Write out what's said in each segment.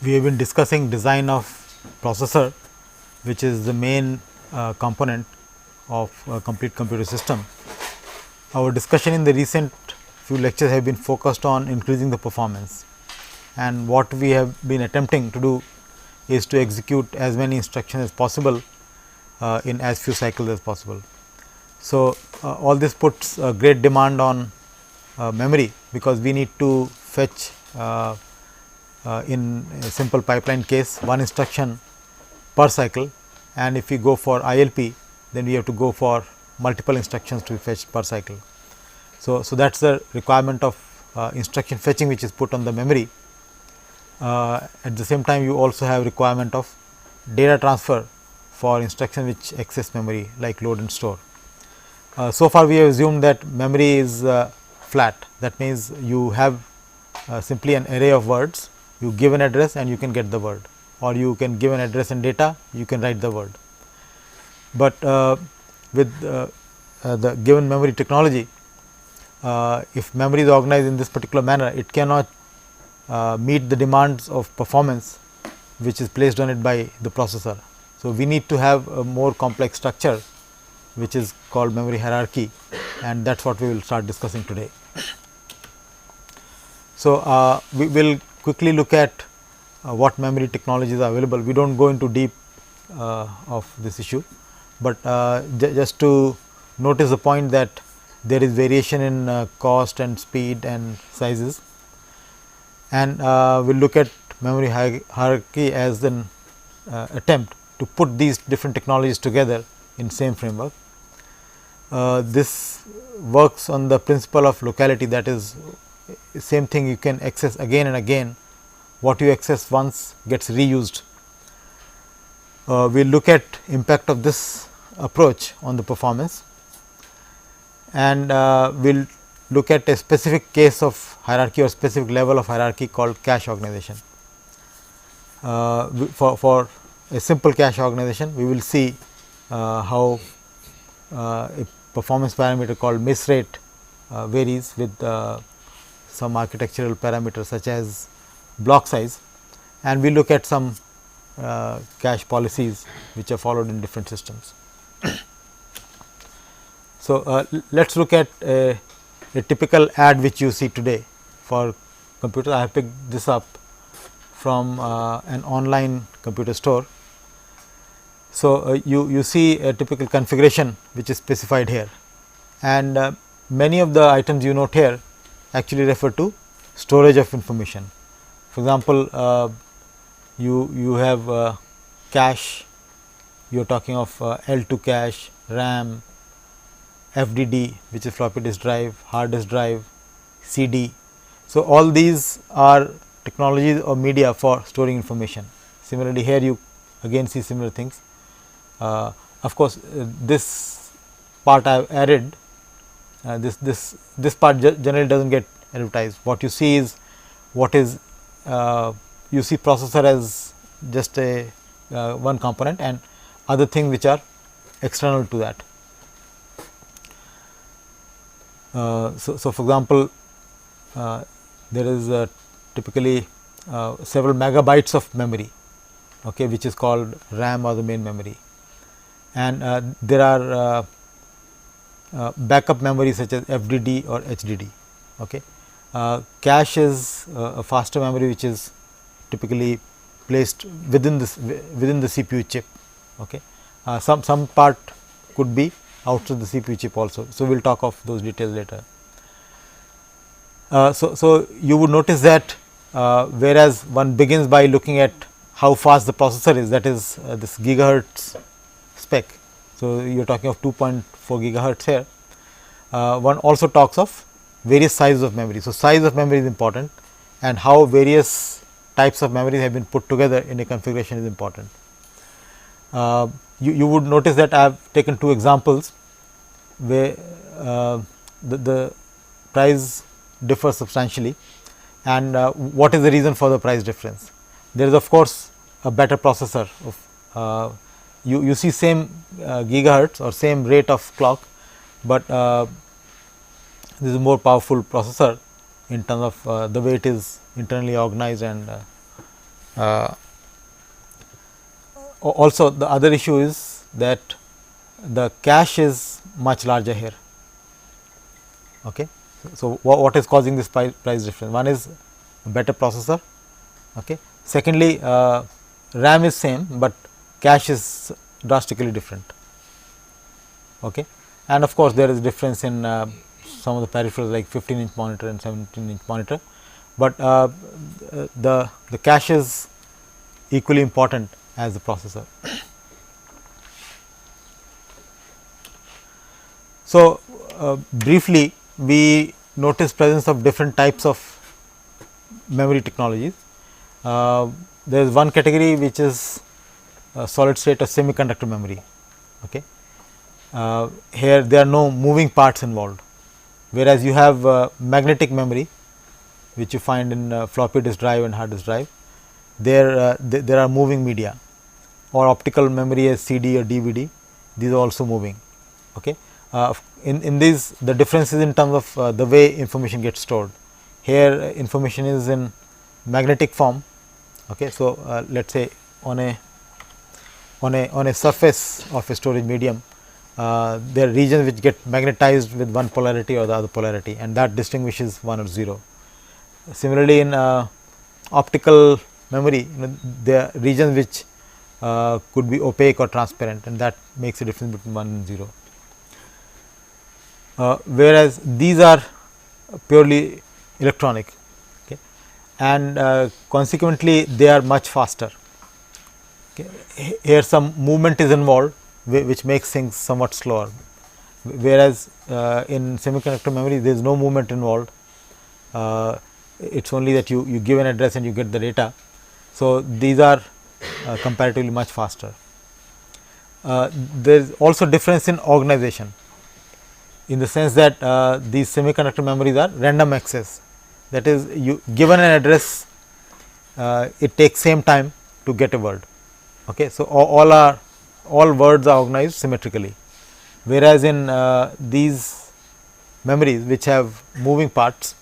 we have been discussing design of processor, which is the main component of a complete computer system. Our discussion in the recent few lectures have been focused on increasing the performance, and what we have been attempting to do is to execute as many instructions as possible in as few cycles as possible. So, all this puts a great demand on memory, because we need to fetch in a simple pipeline case one instruction per cycle, and if we go for ILP, then we have to go for multiple instructions to be fetched per cycle. So, that is the requirement of instruction fetching which is put on the memory. At the same time, you also have requirement of data transfer for instruction which access memory, like load and store. So far we have assumed that memory is flat, that means you have simply an array of words, you give an address and you can get the word, or you can give an address and data, you can write the word. But with the given memory technology, if memory is organized in this particular manner, it cannot meet the demands of performance which is placed on it by the processor. So, we need to have a more complex structure which is called memory hierarchy, and that is what we will start discussing today. So, we will quickly look at what memory technologies are available. We do not go into deep of this issue, but just to notice the point that there is variation in cost and speed and sizes, and we will look at memory hierarchy as an attempt to put these different technologies together in same framework. This works on the principle of locality, that is same thing you can access again and again, what you access once gets reused. We will look at impact of this approach on the performance, and we will look at a specific case of hierarchy or specific level of hierarchy called cache organization. For a simple cache organization, we will see how a performance parameter called miss rate varies with some architectural parameters such as block size, and we look at some cache policies which are followed in different systems. So, let us look at a typical ad which you see today for computers. I have picked this up from an online computer store. So, you see a typical configuration which is specified here, and many of the items you note here actually refer to storage of information. For example, you have cache, you are talking of L2 cache, RAM, FDD which is floppy disk drive, hard disk drive, CD. So, all these are technologies or media for storing information. Similarly, here you again see similar things. Of course, this part I have added, this part generally does not get advertised. What you see is what is you see processor as just a one component, and other things which are external to that. So, for example, there is typically several megabytes of memory, okay, which is called RAM or the main memory, and there are backup memory such as FDD or HDD. Okay. Cache is a faster memory which is typically placed within the CPU chip. Okay. Some part could be outside the CPU chip also. So, we will talk of those details later. So, you would notice that whereas one begins by looking at how fast the processor is, that is this gigahertz spec. So, you are talking of 2.4 gigahertz here. One also talks of various sizes of memory. So, size of memory is important, and how various types of memories have been put together in a configuration is important. You would notice that I have taken two examples where the price differs substantially, and what is the reason for the price difference. There is of course a better processor of you see same gigahertz or same rate of clock, but this is a more powerful processor in terms of the way it is internally organized and Also, the other issue is that the cache is much larger here. Okay. So, what is causing this price difference? One is a better processor. Okay. Secondly, RAM is same, but cache is drastically different. Okay. And of course, there is difference in some of the peripherals like 15-inch monitor and 17-inch monitor, but the cache is equally important as the processor. So, briefly we notice presence of different types of memory technologies. There is one category which is solid state or semiconductor memory. Okay. Here there are no moving parts involved, whereas you have magnetic memory which you find in floppy disk drive and hard disk drive. There are moving media, or optical memory as CD or DVD, these are also moving. Okay. In these, the difference is in terms of the way information gets stored. Here information is in magnetic form. Okay. So, let us say on a surface of a storage medium, there are regions which get magnetized with one polarity or the other polarity, and that distinguishes 1 or 0. Similarly, in optical memory, there are regions which could be opaque or transparent, and that makes a difference between 1 and 0. Whereas these are purely electronic, okay, and consequently they are much faster. Okay. Here some movement is involved, which makes things somewhat slower, whereas in semiconductor memory there is no movement involved. It is only that you give an address and you get the data. So, these are comparatively much faster. There is also difference in organization, in the sense that these semiconductor memories are random access, that is, you given an address, it takes same time to get a word. Okay. So, all words are organized symmetrically, whereas in these memories which have moving parts,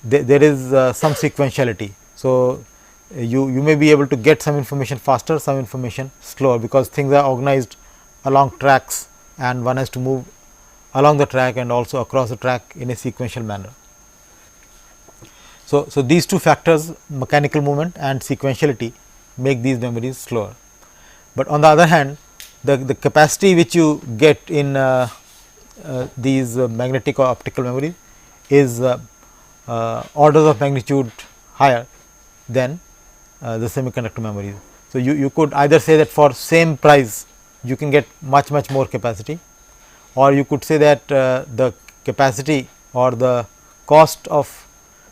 there is some sequentiality. So, you may be able to get some information faster, some information slower, because things are organized along tracks and one has to move along the track and also across the track in a sequential manner. So, these two factors, mechanical movement and sequentiality, make these memories slower. But on the other hand, the capacity which you get in these magnetic or optical memory is orders of magnitude higher than the semiconductor memories. So, you could either say that for same price you can get much more capacity, or you could say that the capacity or the cost of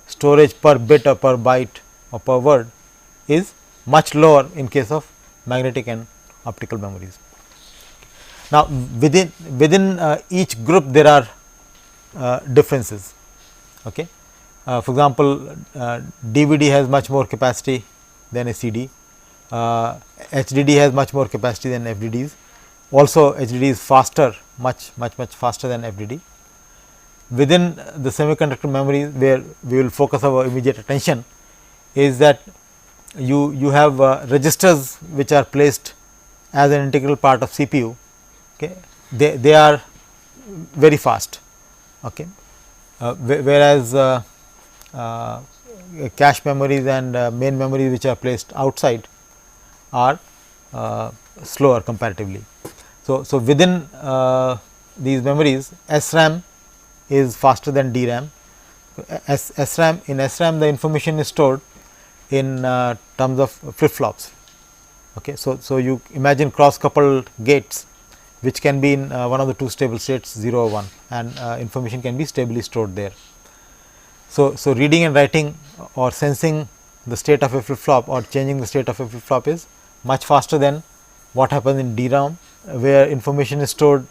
storage per bit or per byte or per word is much lower in case of magnetic and optical memories. Now, within each group there are differences. Okay. For example, DVD has much more capacity than a CD, HDD has much more capacity than FDDs. Also, HDD is faster, much faster than FDD. Within the semiconductor memory, where we will focus our immediate attention, is that you have registers which are placed as an integral part of CPU. Okay. They are very fast. Okay. Whereas cache memories and main memories which are placed outside are slower comparatively. So, within these memories, SRAM is faster than DRAM. SRAM, in SRAM the information is stored in terms of flip flops. Okay. So, you imagine cross coupled gates which can be in one of the two stable states 0 or 1, and information can be stably stored there. So, reading and writing or sensing the state of a flip flop or changing the state of a flip flop is much faster than what happens in DRAM, where information is stored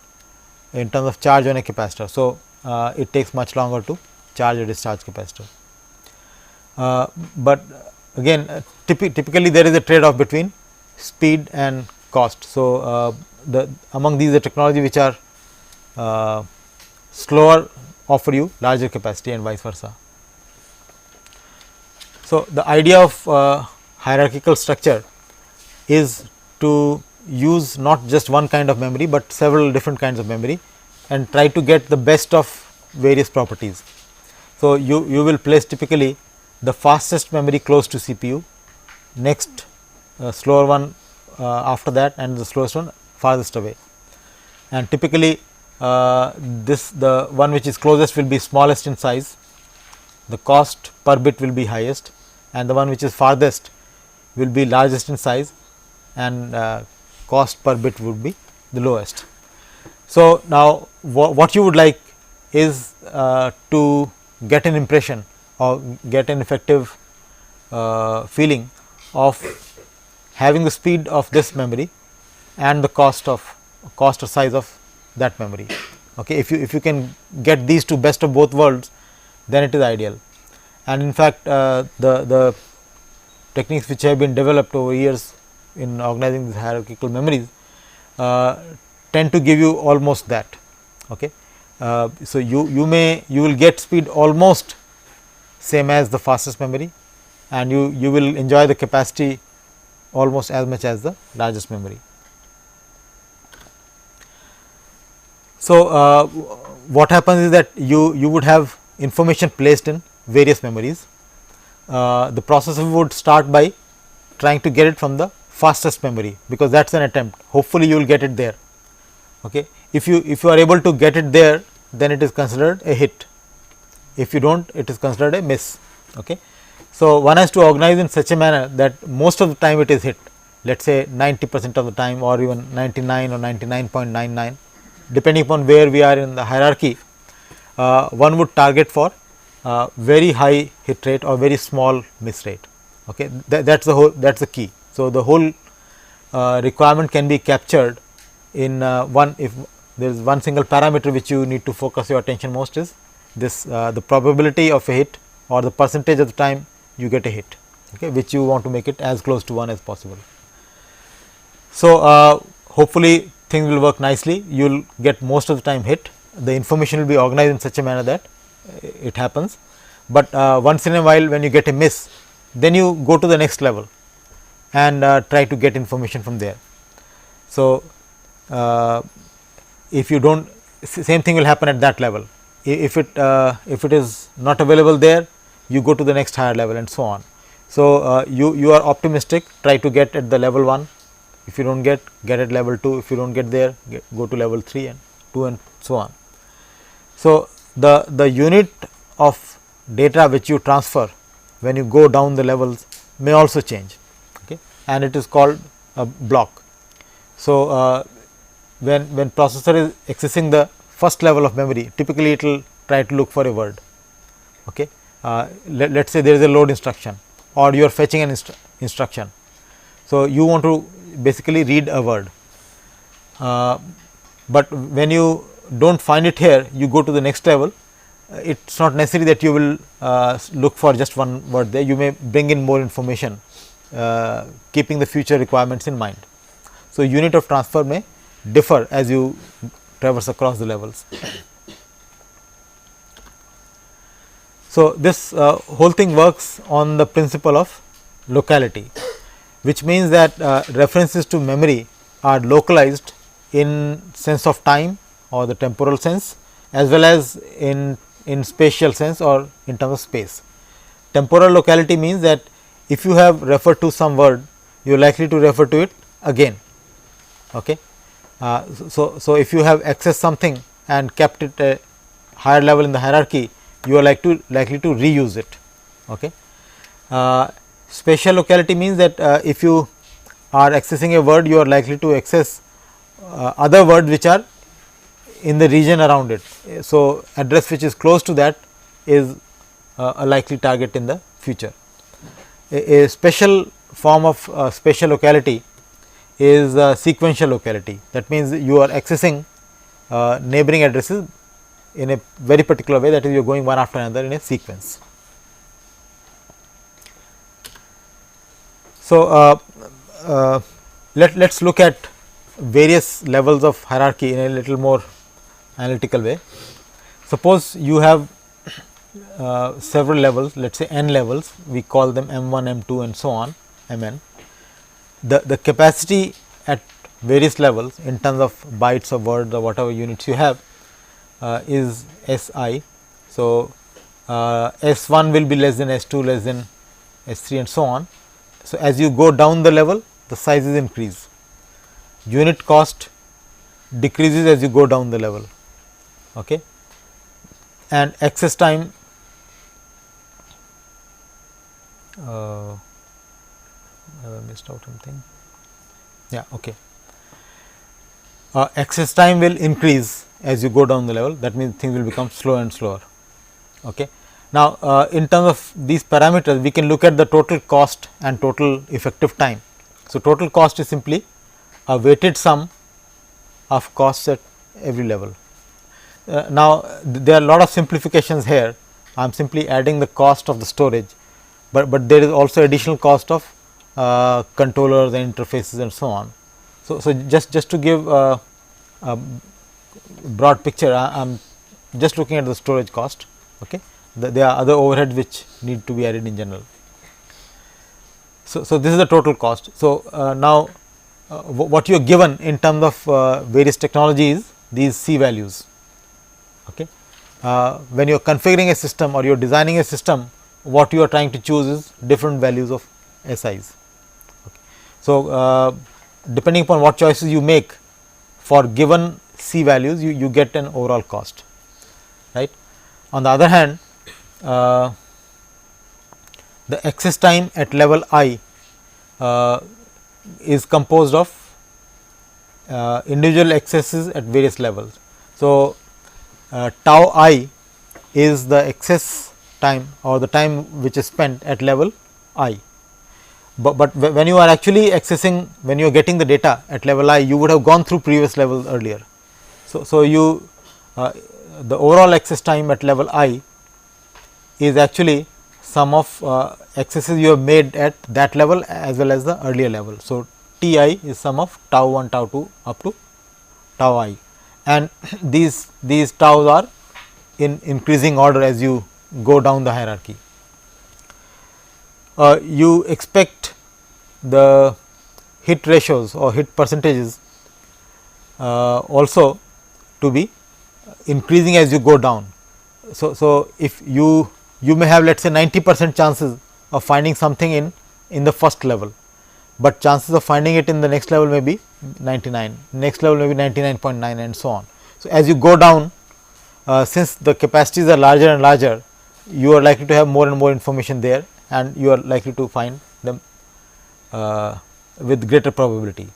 in terms of charge on a capacitor. So, it takes much longer to charge or discharge capacitor. But again, typically there is a trade off between speed and cost. So, among these the technology which are slower offer you larger capacity and vice versa. So, the idea of hierarchical structure is to use not just one kind of memory, but several different kinds of memory and try to get the best of various properties. So, you will place typically the fastest memory close to CPU, next slower one after that, and the slowest one farthest away. And typically the one which is closest will be smallest in size, the cost per bit will be highest, and the one which is farthest will be largest in size, and cost per bit would be the lowest. So, now what you would like is to get an impression or get an effective feeling of having the speed of this memory and the cost or size of that memory. Okay. If you can get these two best of both worlds, then it is ideal. And in fact, the techniques which have been developed over years in organizing these hierarchical memories tend to give you almost that. Okay. So, you will get speed almost same as the fastest memory, and you will enjoy the capacity almost as much as the largest memory. So, what happens is that you would have information placed in various memories. The processor would start by trying to get it from the fastest memory, because that is an attempt, hopefully you will get it there. Okay. If you are able to get it there, then it is considered a hit. If you do not, it is considered a miss. Okay. So, one has to organize in such a manner that most of the time it is hit, let us say 90% of the time, or even 99 or 99.99, depending upon where we are in the hierarchy. One would target for very high hit rate or very small miss rate. Okay. That is the key. So, the whole requirement can be captured in one, if there is one single parameter which you need to focus your attention most, is this the probability of a hit or the percentage of the time you get a hit, okay, which you want to make it as close to 1 as possible. So, hopefully things will work nicely, you will get most of the time hit, the information will be organized in such a manner that it happens, but once in a while when you get a miss, then you go to the next level and try to get information from there. So, if you do not, same thing will happen at that level. If it is not available there, you go to the next higher level and so on. So, you are optimistic, try to get at the level 1, if you do not get at level 2, if you do not get there, go to level 3 and 2 and so on. So, the unit of data which you transfer when you go down the levels may also change, okay, and it is called a block. So, when processor is accessing the first level of memory, typically it will try to look for a word. Okay. Let us say there is a load instruction or you are fetching an instruction. So, you want to basically read a word, but when you do not find it here, you go to the next level. It is not necessary that you will look for just one word there, you may bring in more information, keeping the future requirements in mind. So, unit of transfer may differ as you traverse across the levels. So, this whole thing works on the principle of locality, which means that references to memory are localized in sense of time or the temporal sense, as well as in spatial sense or in terms of space. Temporal locality means that if you have referred to some word, you are likely to refer to it again. Okay. So, if you have accessed something and kept it a higher level in the hierarchy, you are likely to reuse it. Okay. Spatial locality means that if you are accessing a word, you are likely to access other words which are in the region around it. So, address which is close to that is a likely target in the future. A special form of spatial locality is sequential locality. That means, you are accessing neighboring addresses in a very particular way, that is, you are going one after another in a sequence. So, let us look at various levels of hierarchy in a little more analytical way. Suppose you have several levels, let us say n levels, we call them M1, M2 and so on, Mn. The capacity at various levels in terms of bytes or words or whatever units you have is Si. So, S1 will be less than S2, less than S3 and so on. So, as you go down the level, the sizes increase. Unit cost decreases as you go down the level, okay. And access time have I missed out something? Yeah, okay. Access time will increase as you go down the level, that means things will become slower and slower. Okay. Now, in terms of these parameters, we can look at the total cost and total effective time. So, total cost is simply a weighted sum of costs at every level. Now, there are a lot of simplifications here. I am simply adding the cost of the storage, but there is also additional cost of controllers and interfaces and so on. So, just to give a broad picture, I am just looking at the storage cost. Okay. There are other overheads which need to be added in general. So, this is the total cost. So, now what you are given in terms of various technologies, these C values. Okay. When you are configuring a system or you are designing a system, what you are trying to choose is different values of SIs. Okay. So, depending upon what choices you make for given C values, you get an overall cost, right. On the other hand, the access time at level I is composed of individual accesses at various levels. So, tau I is the access time or the time which is spent at level I, but when you are actually accessing, when you are getting the data at level I, you would have gone through previous levels earlier. So, you the overall access time at level I is actually sum of accesses you have made at that level as well as the earlier level. So, T I is sum of tau 1, tau 2 up to tau I, and these taus are in increasing order as you go down the hierarchy. You expect the hit ratios or hit percentages also to be increasing as you go down. So, if you may have, let us say, 90% chances of finding something in the first level, but chances of finding it in the next level may be 99, next level may be 99.9 and so on. So, as you go down, since the capacities are larger and larger, you are likely to have more and more information there, and you are likely to find them with greater probability.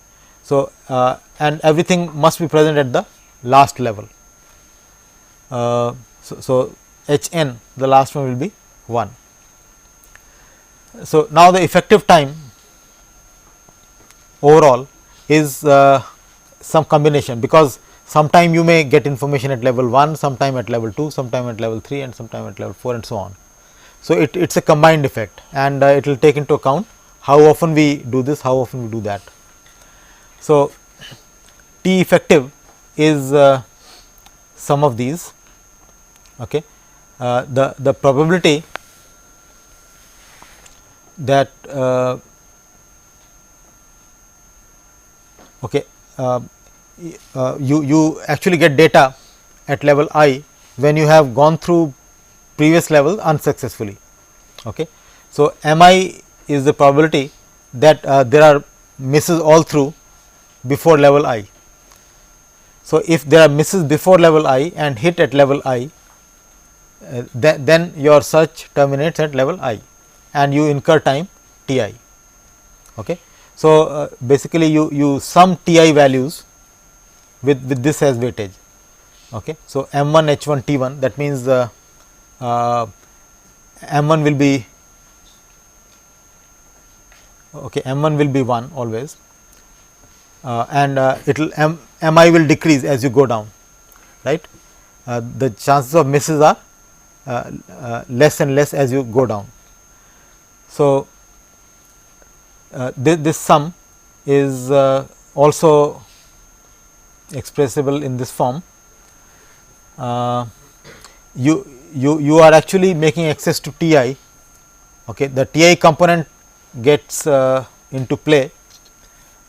So, and everything must be present at the last level. So, H n, the last one will be 1. So, now the effective time overall is some combination, because sometime you may get information at level 1, sometime at level 2, sometime at level 3 and sometime at level 4 and so on. So, it is a combined effect, and it will take into account how often we do this, how often we do that. So, T effective is some of these. Okay. The probability that you actually get data at level I when you have gone through previous level unsuccessfully. Okay. So, Mi is the probability that there are misses all through before level I. So, if there are misses before level I and hit at level I, then your search terminates at level I and you incur time T I. Okay. So, basically you sum T I values with this as weightage. Okay. So, M 1 H 1 T 1, that means M 1 will be M 1 will be 1 always, and it will M I will decrease as you go down, right. The chances of misses are less and less as you go down. So, this sum is also expressible in this form. You are actually making access to T I. Okay. The T I component gets into play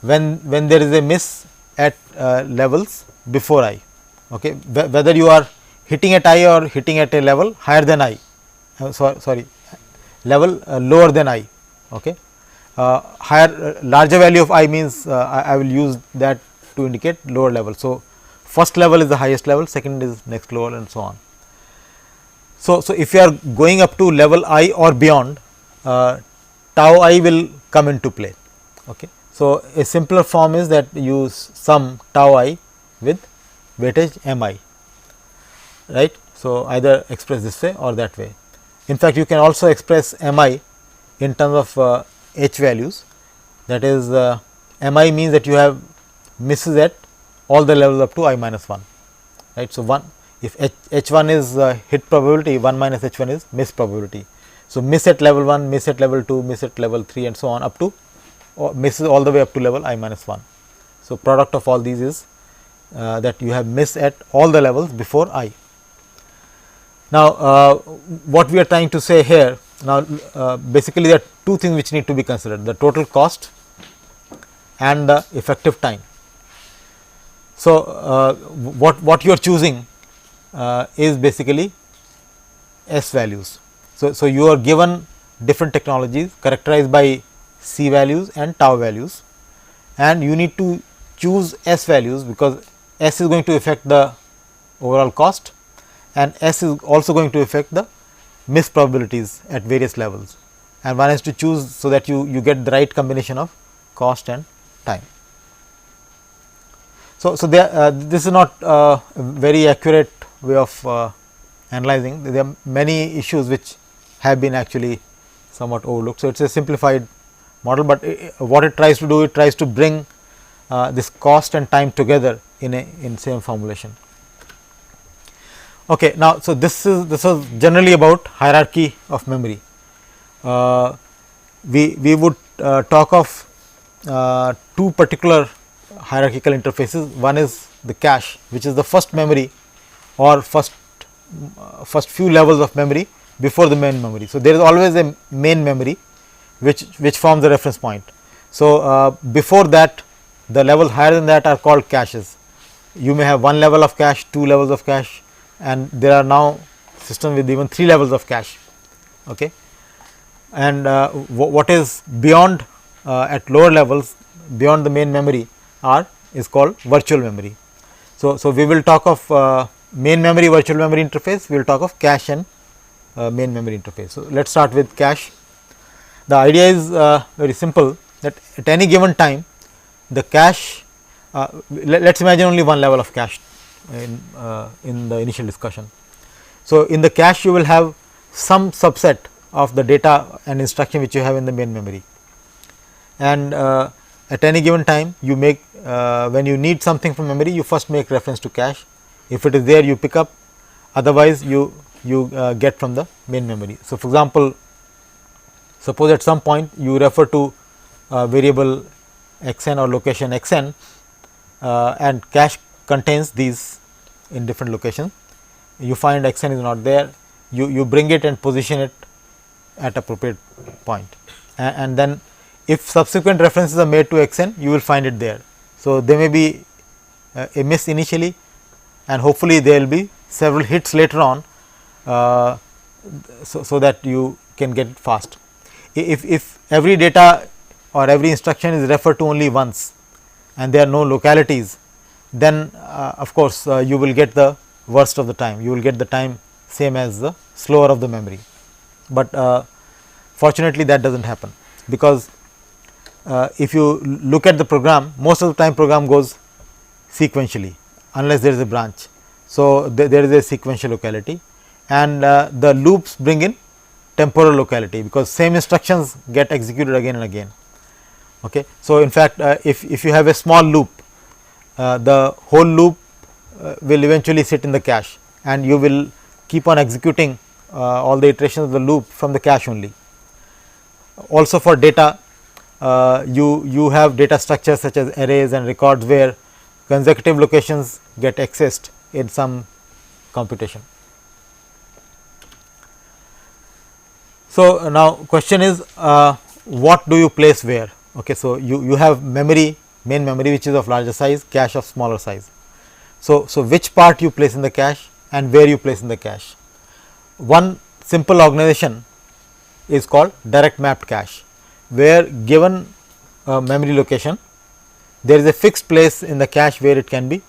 when there is a miss at levels before I. Okay. Whether you are hitting at I or hitting at a level higher than I, sorry, level lower than I. Okay. Higher larger value of I means I will use that to indicate lower level. So, first level is the highest level, second is next lower, and so on. So, if you are going up to level I or beyond, tau I will come into play. Okay. So, a simpler form is that you sum tau I with weightage m I, right. So, either express this way or that way. In fact, you can also express m I in terms of h values, that is m I means that you have misses at all the levels up to I minus 1, right. So, 1 if h 1 is hit probability, 1 minus h 1 is miss probability. So, miss at level 1, miss at level 2, miss at level 3, and so on up to misses all the way up to level I minus 1. So, product of all these is that you have miss at all the levels before I. Now, what we are trying to say here now, basically there are two things which need to be considered, the total cost and the effective time. So, what you are choosing is basically S values. So, you are given different technologies characterized by C values and tau values, and you need to choose S values because S is going to affect the overall cost and S is also going to affect the miss probabilities at various levels, and one has to choose so that you get the right combination of cost and time. So, this is not a very accurate way of analyzing. There are many issues which have been actually somewhat overlooked. So, it is a simplified model, but what it tries to do, it tries to bring this cost and time together in same formulation. Okay. Now, so this was generally about hierarchy of memory. We would talk of two particular hierarchical interfaces. One is the cache, which is the first memory or first few levels of memory before the main memory. So, there is always a main memory which forms the reference point. So, before that the levels higher than that are called caches. You may have one level of cache, two levels of cache, and there are now systems with even 3 levels of cache. Okay. And what is beyond at lower levels beyond the main memory is called virtual memory. So, we will talk of main memory virtual memory interface, we will talk of cache and main memory interface. So, let us start with cache. The idea is very simple, that at any given time the cache, let us imagine only one level of cache in the initial discussion. So, in the cache you will have some subset of the data and instruction which you have in the main memory, and at any given time you make when you need something from memory, you first make reference to cache. If it is there, you pick up, otherwise you get from the main memory. So, for example, suppose at some point you refer to variable x n or location x n, and cache contains these in different locations. You find x n is not there, you bring it and position it at appropriate point, and then if subsequent references are made to x n, you will find it there. So, there may be a miss initially, and hopefully there will be several hits later on, so that you can get it fast. If every data or every instruction is referred to only once and there are no localities, then of course, you will get the worst of the time, you will get the time same as the slower of the memory. But fortunately that does not happen, because if you look at the program, most of the time program goes sequentially unless there is a branch. So, there is a sequential locality, and the loops bring in temporal locality, because same instructions get executed again and again. Okay. So, in fact, if you have a small loop, the whole loop will eventually sit in the cache, and you will keep on executing all the iterations of the loop from the cache only. Also for data, you have data structures such as arrays and records, where consecutive locations get accessed in some computation. So, now question is what do you place where. Okay, so you have memory, main memory, which is of larger size, cache of smaller size. So which part you place in the cache and where you place in the cache. One simple organization is called direct mapped cache, where given a memory location, there is a fixed place in the cache where it can be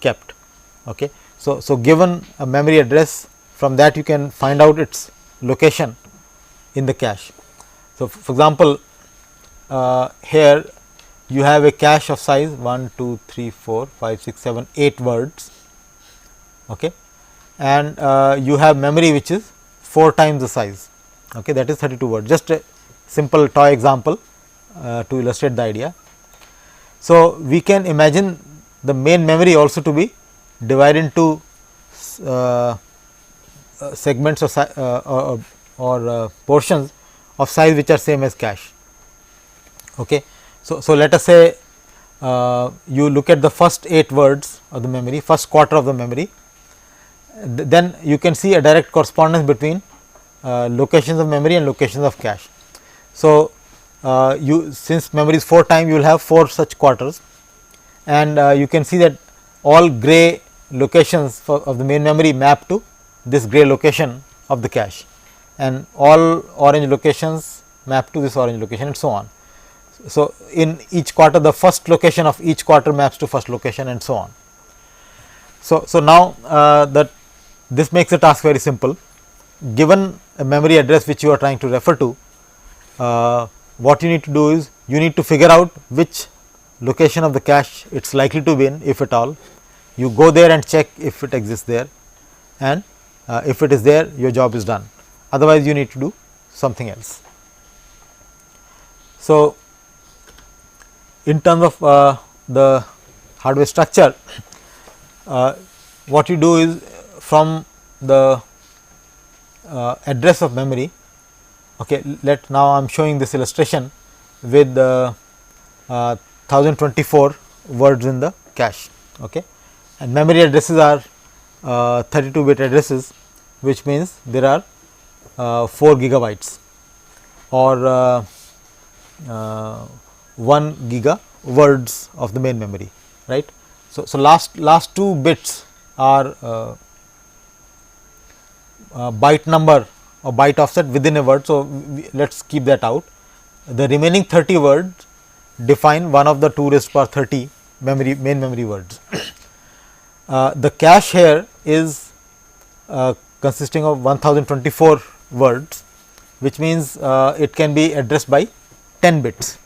kept. Okay. So given a memory address, from that you can find out its location in the cache. So for example, here you have a cache of size 1, 2, 3, 4, 5, 6, 7, 8 words, okay, and you have memory which is 4 times the size, okay, that is 32 words. Just a simple toy example to illustrate the idea. So we can imagine the main memory also to be divided into segments or portions of size which are same as cache. Okay. So let us say you look at the first 8 words of the memory, first quarter of the memory, then you can see a direct correspondence between locations of memory and locations of cache. So since memory is 4 times, you will have 4 such quarters, and you can see that all gray locations of the main memory map to this gray location of the cache, and all orange locations map to this orange location, and so on. So in each quarter, the first location of each quarter maps to first location, and so on. So now that this makes the task very simple. Given a memory address which you are trying to refer to, what you need to do is you need to figure out which location of the cache it is likely to be in, if at all. You go there and check if it exists there, and if it is there, your job is done. Otherwise, you need to do something else. So in terms of the hardware structure, what you do is from the address of memory. Okay, now I am showing this illustration with 1024 words in the cache. Okay, and memory addresses are 32 bit addresses, which means there are 4 gigabytes or 1 giga words of the main memory, right. So last 2 bits are byte number or byte offset within a word. So let us keep that out. The remaining 30 words define one of the 2 raised to power 30 main memory words. The cache here is consisting of 1024 words, which means it can be addressed by 10 bits.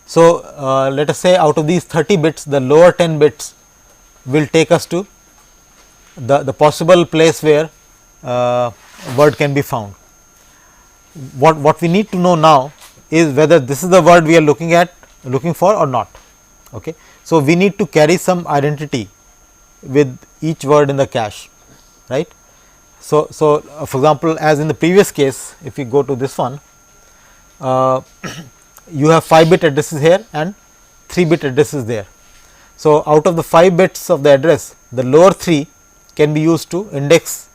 So let us say out of these 30 bits, the lower 10 bits will take us to the possible place where word can be found. What we need to know now is whether this is the word we are looking for or not. Okay. So we need to carry some identity with each word in the cache, right. So for example, as in the previous case, if we go to this one, you have 5 bit addresses here and 3 bit addresses there. So out of the 5 bits of the address, the lower 3 can be used to index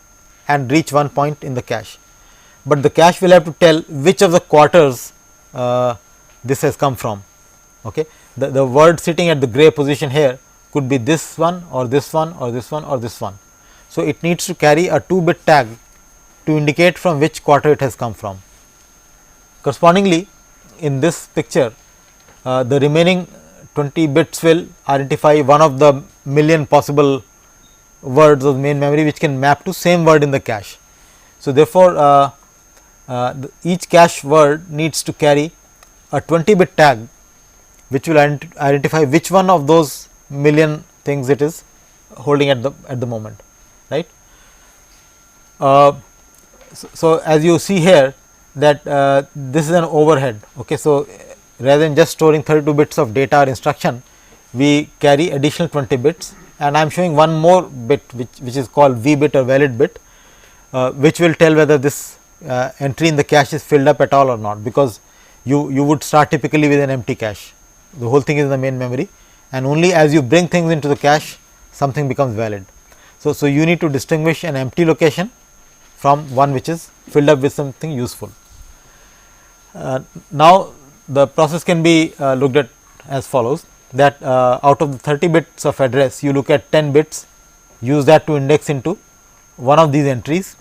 and reach one point in the cache, but the cache will have to tell which of the quarters this has come from. Okay. The word sitting at the gray position here could be this one or this one or this one or this one. So it needs to carry a 2 bit tag to indicate from which quarter it has come from. Correspondingly, in this picture, the remaining 20 bits will identify one of the million possible words of the main memory which can map to same word in the cache. So therefore, each cache word needs to carry a 20 bit tag which will identify which one of those million things it is holding at the moment, right. So as you see here that this is an overhead. Okay. So rather than just storing 32 bits of data or instruction, we carry additional 20 bits, and I am showing one more bit which is called V bit or valid bit, which will tell whether this entry in the cache is filled up at all or not, because you would start typically with an empty cache. The whole thing is in the main memory, and only as you bring things into the cache, something becomes valid. So you need to distinguish an empty location from one which is filled up with something useful. Now, the process can be looked at as follows, that out of the 30 bits of address, you look at 10 bits, use that to index into one of these entries,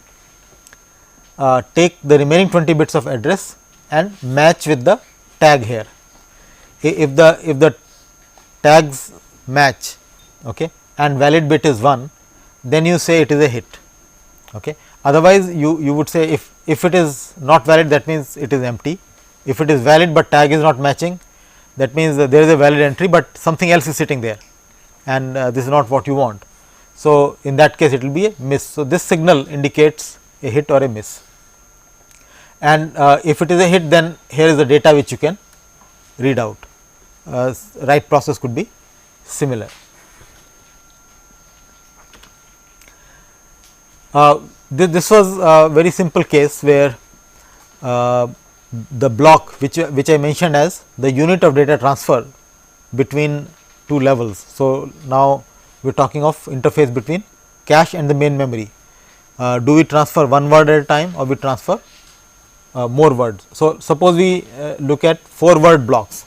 take the remaining 20 bits of address and match with the tag here. If the tags match, okay, and valid bit is 1, then you say it is a hit. Okay. Otherwise, you would say if it is not valid, that means it is empty. If it is valid, but tag is not matching, that means that there is a valid entry, but something else is sitting there, and this is not what you want. So, in that case it will be a miss. So, this signal indicates a hit or a miss, and if it is a hit, then here is the data which you can read out. Write process could be similar. This was a very simple case where the block which I mentioned as the unit of data transfer between two levels. So, now we are talking of interface between cache and the main memory. Do we transfer one word at a time, or we transfer more words? So, suppose we look at 4 word blocks.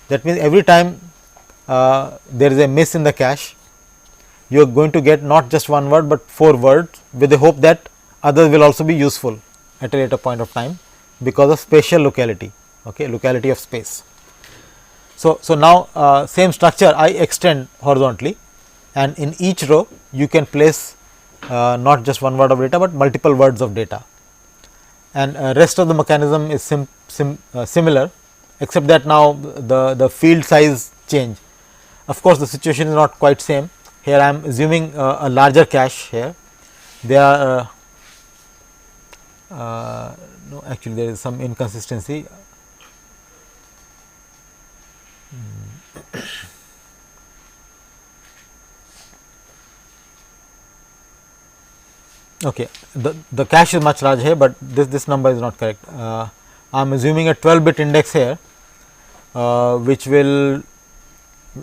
That means, every time there is a miss in the cache, you are going to get not just one word, but 4 words, with the hope that others will also be useful at a later point of time, because of spatial locality, okay, locality of space. So, now same structure I extend horizontally, and in each row you can place not just one word of data, but multiple words of data, and rest of the mechanism is similar, except that now the field size change. Of course, the situation is not quite same. Here I am assuming a larger cache here. There are no, actually there is some inconsistency. Okay, the cache is much larger here, but this number is not correct. I am assuming a 12 bit index here, which will,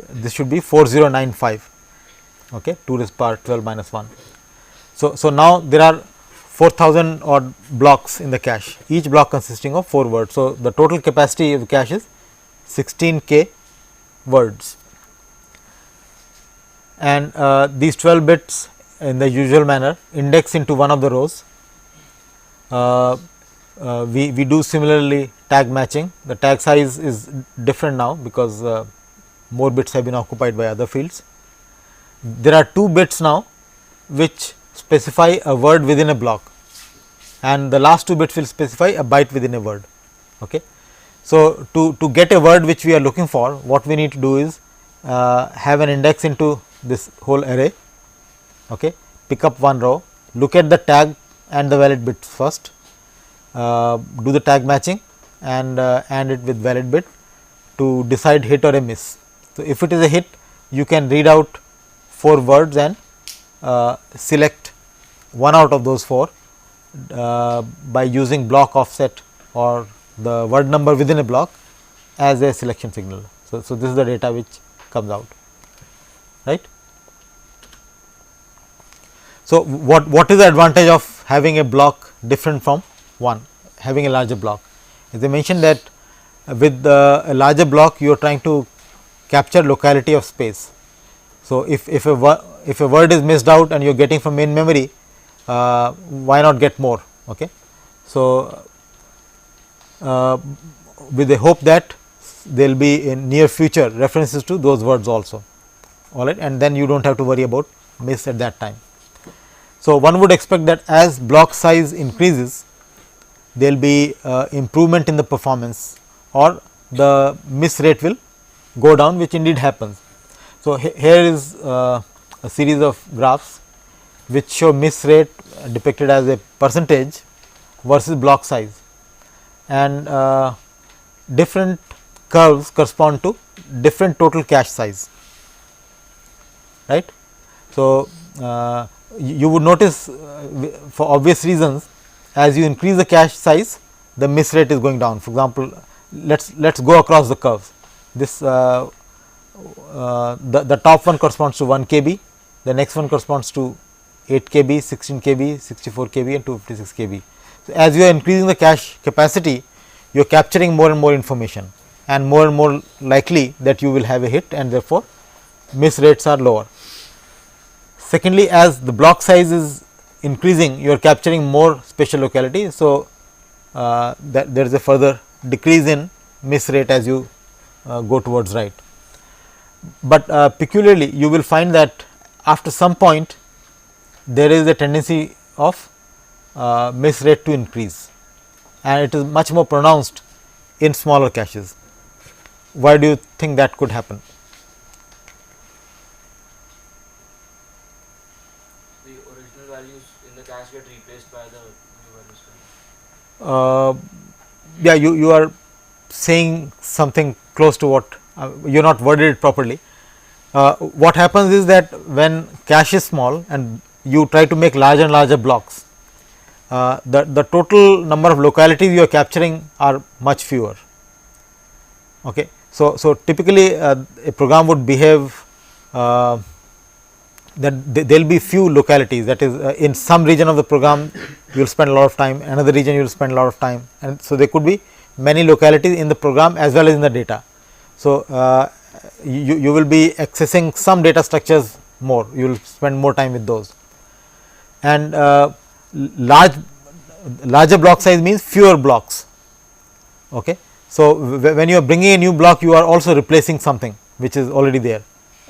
this should be 4095, okay, 2 to the power 12 minus 1. So, now there are 4000 odd blocks in the cache, each block consisting of 4 words. So, the total capacity of the cache is 16k words, and these 12 bits in the usual manner index into one of the rows. We do similarly tag matching. The tag size is different now, because more bits have been occupied by other fields. There are 2 bits now which specify a word within a block, and the last 2 bits will specify a byte within a word. Okay. So, to get a word which we are looking for, what we need to do is have an index into this whole array, okay, pick up one row, look at the tag and the valid bits first, do the tag matching and it with valid bit to decide hit or a miss. So, if it is a hit, you can read out 4 words and select one out of those 4 by using block offset or the word number within a block as a selection signal. So, this is the data which comes out, right. So, what is the advantage of having a block different from one, having a larger block? As I mentioned that with a larger block, you are trying to capture locality of space. So, if a word is missed out and you are getting from main memory, why not get more? Okay. So, with the hope that there will be in near future references to those words also, all right, and then you do not have to worry about miss at that time. So, one would expect that as block size increases, there will be improvement in the performance, or the miss rate will go down, which indeed happens. So, here is a series of graphs which show miss rate depicted as a percentage versus block size, and different curves correspond to different total cache size, right. So, you would notice for obvious reasons, as you increase the cache size, the miss rate is going down. For example, let's go across the curves. This the top one corresponds to 1 kb, the next one corresponds to 8 kb, 16 kb, 64 kb and 256 kb. So, as you are increasing the cache capacity, you are capturing more and more information and more likely that you will have a hit, and therefore, miss rates are lower. Secondly, as the block size is increasing, you are capturing more spatial locality. So, that there is a further decrease in miss rate as you go towards right. But peculiarly, you will find that after some point there is a tendency of miss rate to increase, and it is much more pronounced in smaller caches. Why do you think that could happen? The original values in the cache get replaced by the new values. Yeah, you are saying something close to what you are not worded it properly. What happens is that when cache is small and you try to make larger and larger blocks, the total number of localities you are capturing are much fewer. Okay. So, typically a program would behave that there will be few localities, that is in some region of the program you will spend a lot of time, another region you will spend a lot of time, and so there could be many localities in the program as well as in the data. So, you will be accessing some data structures more, you will spend more time with those, and larger block size means fewer blocks. Okay. So, when you are bringing a new block, you are also replacing something which is already there.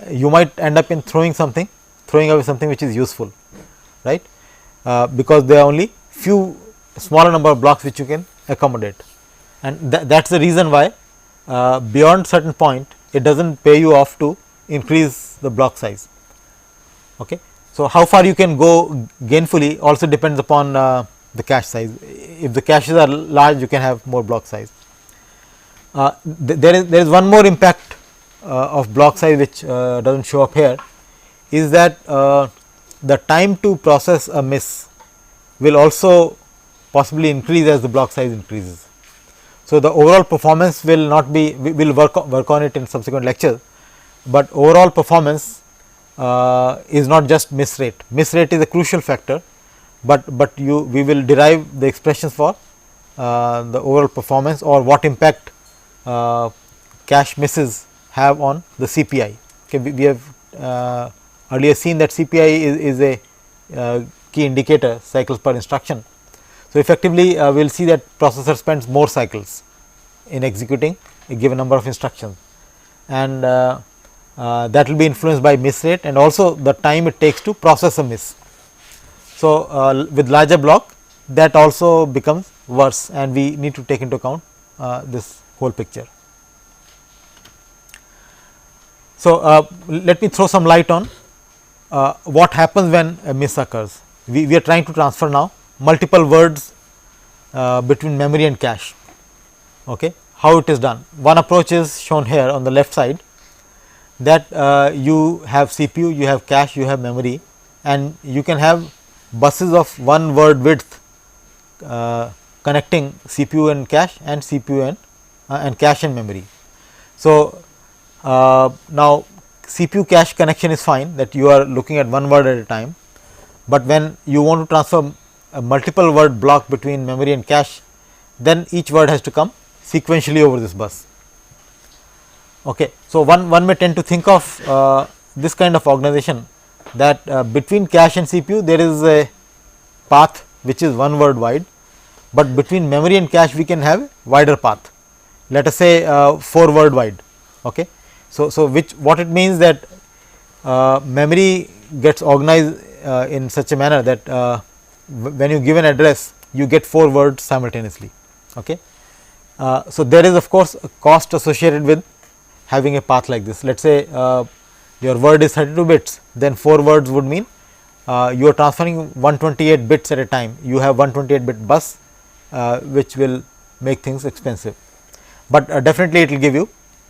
You might end up in throwing away something which is useful, right, because there are only few smaller number of blocks which you can accommodate, and that is the reason why beyond certain point it does not pay you off to increase the block size. Okay. So, how far you can go gainfully also depends upon the cache size. If the caches are large, you can have more block size. There is one more impact of block size which does not show up here, is that the time to process a miss will also possibly increase as the block size increases. So, the overall performance will not be, we will work on it in subsequent lectures, but overall performance is not just miss rate. Miss rate is a crucial factor, but we will derive the expressions for the overall performance or what impact cache misses have on the CPI. Okay, we have earlier seen that CPI is a key indicator, cycles per instruction. So, effectively we will see that processor spends more cycles in executing a given number of instructions, and that will be influenced by miss rate and also the time it takes to process a miss. So, with larger block that also becomes worse, and we need to take into account this whole picture. So, let me throw some light on what happens when a miss occurs. We are trying to transfer now multiple words between memory and cache. Okay. How it is done? One approach is shown here on the left side, that you have CPU, you have cache, you have memory, and you can have buses of one word width connecting CPU and cache and CPU and cache and memory. So, now CPU cache connection is fine, that you are looking at one word at a time, but when you want to transfer a multiple word block between memory and cache, then each word has to come sequentially over this bus. Okay. So, one may tend to think of this kind of organization, that between cache and CPU there is a path which is one word wide, but between memory and cache we can have wider path, let us say 4 word wide. Okay. So, what it means that memory gets organized in such a manner that when you give an address you get 4 words simultaneously. Okay. So, there is of course a cost associated with having a path like this. Let us say your word is 32 bits, then 4 words would mean you are transferring 128 bits at a time. You have 128 bit bus which will make things expensive, but definitely it will give you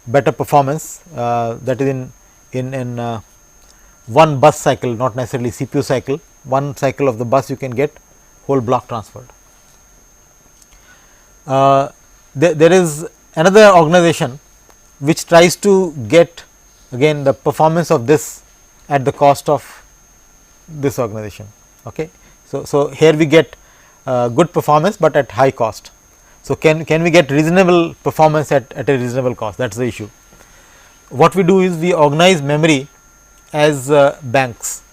better performance, that is in one bus cycle, not necessarily CPU cycle, one cycle of the bus you can get whole block transferred. There is another organization which tries to get again the performance of this at the cost of this organization. Okay. So, here we get good performance, but at high cost. So, can we get reasonable performance at a reasonable cost? That is the issue. What we do is we organize memory as banks.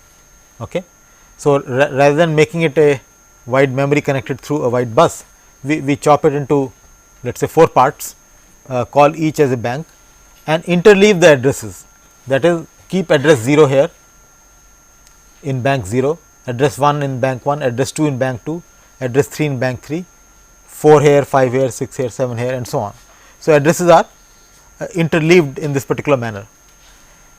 Okay. So, rather than making it a wide memory connected through a wide bus, we chop it into, let us say, 4 parts, call each as a bank and interleave the addresses. That is, keep address 0 here in bank 0, address 1 in bank 1, address 2 in bank 2, address 3 in bank 3, 4 here, 5 here, 6 here, 7 here, and so on. So, addresses are interleaved in this particular manner.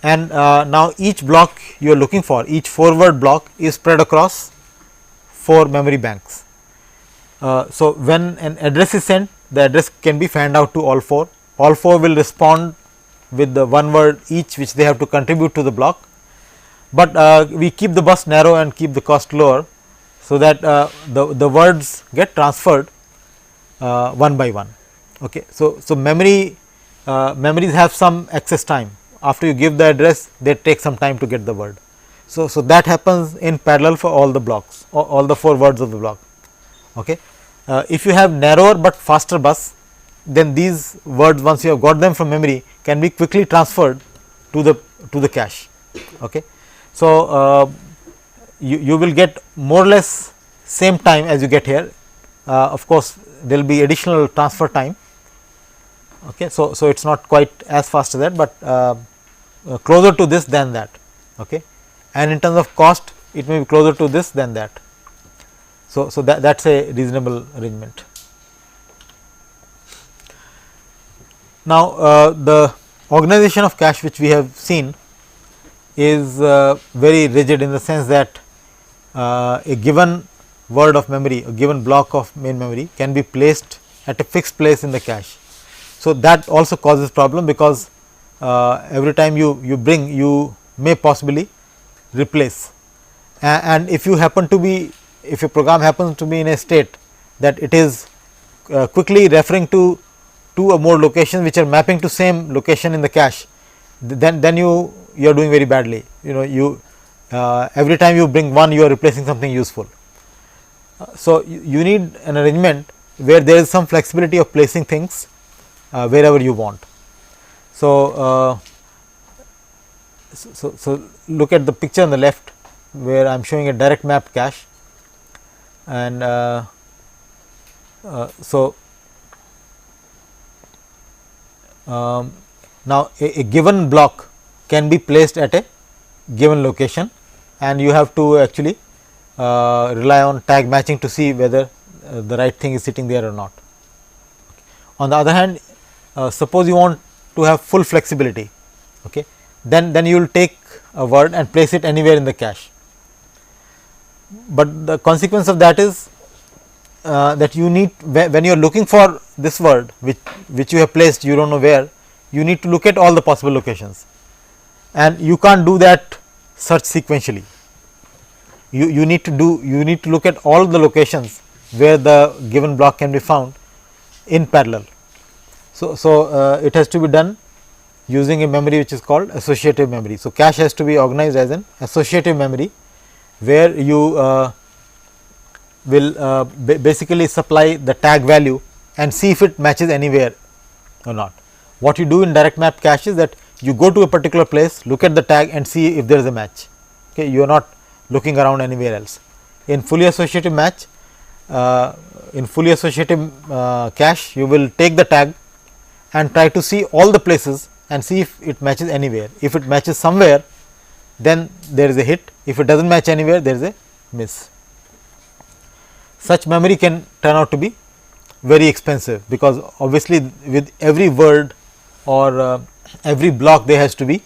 And now, each block you are looking for, each forward block is spread across 4 memory banks. So, when an address is sent, the address can be fanned out to all 4. All 4 will respond with the one word each which they have to contribute to the block, but we keep the bus narrow and keep the cost lower. So, that the words get transferred one by one. Okay. So, memories have some excess time. After you give the address, they take some time to get the word. So, that happens in parallel for all the blocks, all the 4 words of the block. Okay. If you have narrower but faster bus, then these words, once you have got them from memory, can be quickly transferred to the cache. Okay. So, you will get more or less same time as you get here. Of course, there will be additional transfer time. Okay. So, it is not quite as fast as that, but closer to this than that. Okay. And in terms of cost, it may be closer to this than that. So, that is a reasonable arrangement. Now, the organization of cache which we have seen is very rigid in the sense that a given word of memory, a given block of main memory can be placed at a fixed place in the cache. So, that also causes problem, because every time you bring, you may possibly replace, and if you happen to be, if your program happens to be in a state that it is quickly referring to 2 or more locations which are mapping to same location in the cache, then you are doing very badly. Every time you bring one, you are replacing something useful. So, you need an arrangement where there is some flexibility of placing things wherever you want. So, look at the picture on the left, where I am showing a direct mapped cache, and now a given block can be placed at a given location, and you have to actually rely on tag matching to see whether the right thing is sitting there or not. On the other hand, suppose you want to have full flexibility, okay, then you will take a word and place it anywhere in the cache, but the consequence of that is that you need, when you are looking for this word which you have placed, you do not know where, you need to look at all the possible locations, and you can't do that search sequentially. You need to look at all the locations where the given block can be found in parallel. So, it has to be done using a memory which is called associative memory. So, cache has to be organized as an associative memory, where you will basically supply the tag value and see if it matches anywhere or not. What you do in direct map cache is that you go to a particular place, look at the tag and see if there is a match. Okay, you are not looking around anywhere else. In fully associative match, in fully associative cache, you will take the tag and try to see all the places and see if it matches anywhere. If it matches somewhere, then there is a hit. If it does not match anywhere, there is a miss. Such memory can turn out to be very expensive, because obviously with every word or every block there has to be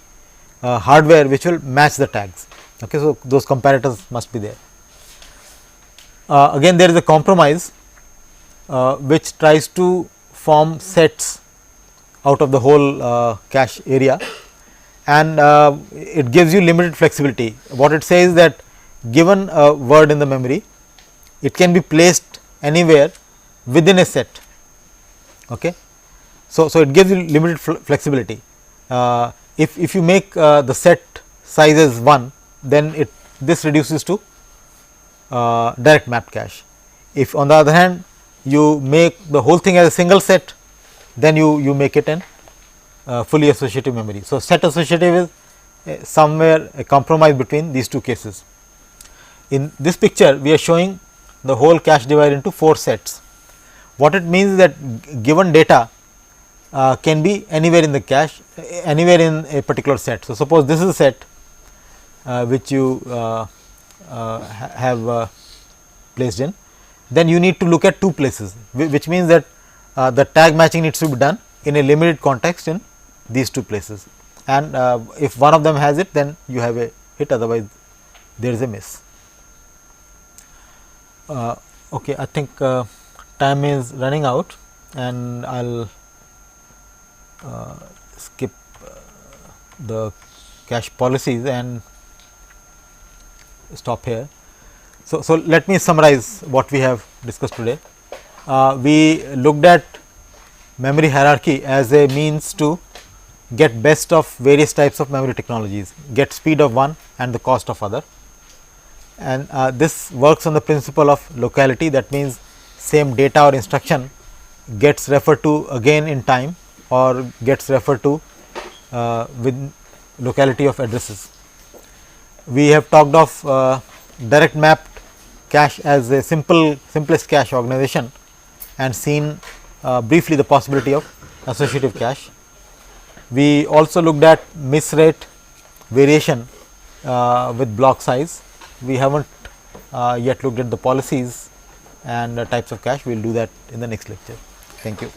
hardware which will match the tags. Okay, so, those comparators must be there. Again, there is a compromise which tries to form sets out of the whole cache area, and it gives you limited flexibility. What it says is that given a word in the memory, it can be placed anywhere within a set. Okay. So, it gives you limited flexibility. If you make the set size as 1, then this reduces to direct map cache. If on the other hand you make the whole thing as a single set, then you make it in fully associative memory. So, set associative is somewhere a compromise between these two cases. In this picture, we are showing the whole cache divided into 4 sets. What it means is that given data can be anywhere in the cache, anywhere in a particular set. So, suppose this is a set which you have placed in, then you need to look at 2 places, which means that the tag matching needs to be done in a limited context in these 2 places, and if one of them has it, then you have a hit, otherwise there is a miss. Okay, I think time is running out, and I will skip the cache policies and stop here. So, let me summarize what we have discussed today. We looked at memory hierarchy as a means to get best of various types of memory technologies, get speed of one and the cost of other, and this works on the principle of locality. That means, same data or instruction gets referred to again in time or gets referred to with locality of addresses. We have talked of direct mapped cache as a simplest cache organization and seen briefly the possibility of associative cache. We also looked at miss rate variation with block size. We have not yet looked at the policies and types of cache. We will do that in the next lecture. Thank you.